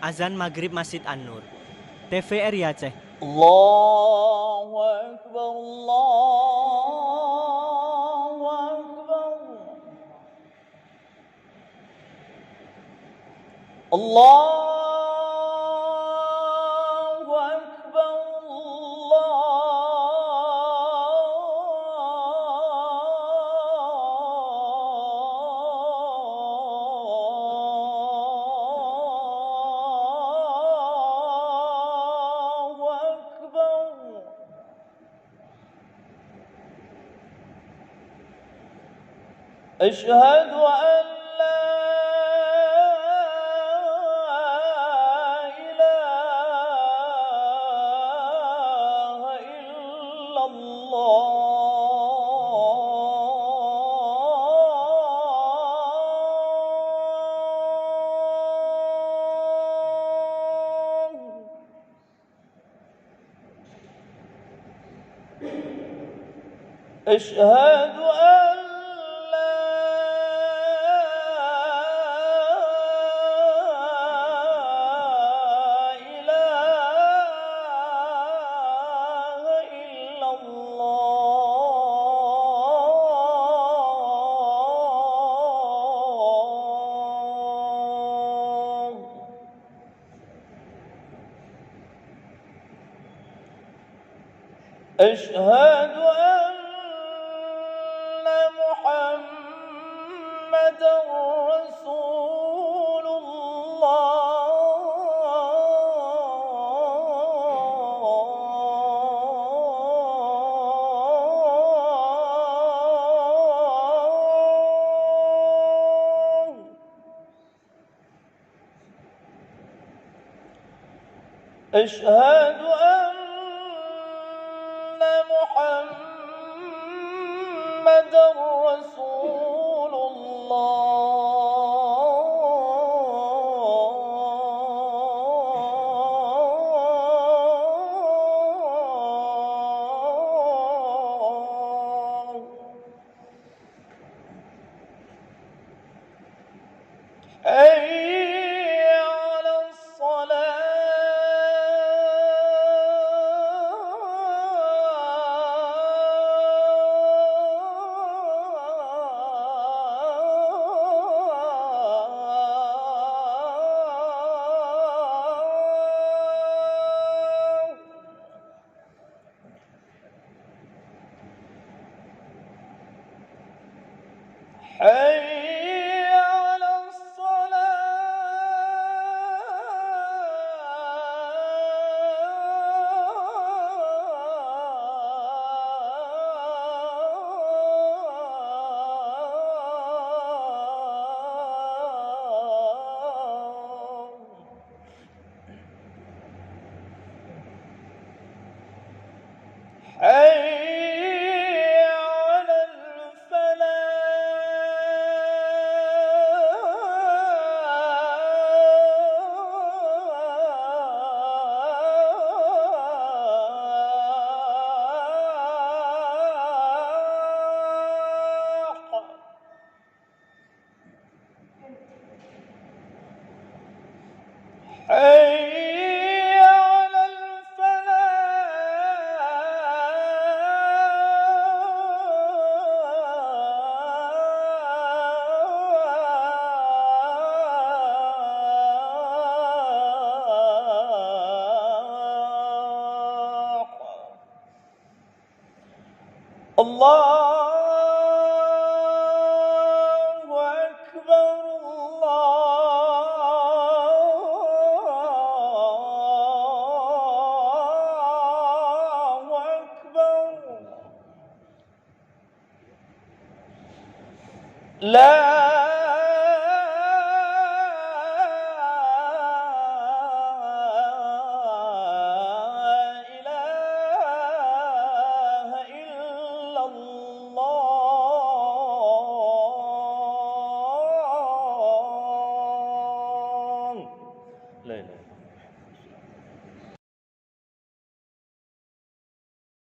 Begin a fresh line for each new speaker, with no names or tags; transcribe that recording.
Azan Maghrib Masjid An-Nur. TVRI Aceh.
Allahu Akbar, Allahu Akbar. Allahu Akbar, Allahu Akbar. أشهد أن لا إله إلا الله. أشهد أن لا إله إلا الله. أشهد أن محمدًا رسول الله. أشهد أن محمدًا رسول الله. حي على الصلاة. حي على الصلاة. حي على الفلاح. حي على الفلاح. الله أكبر، الله أكبر. لا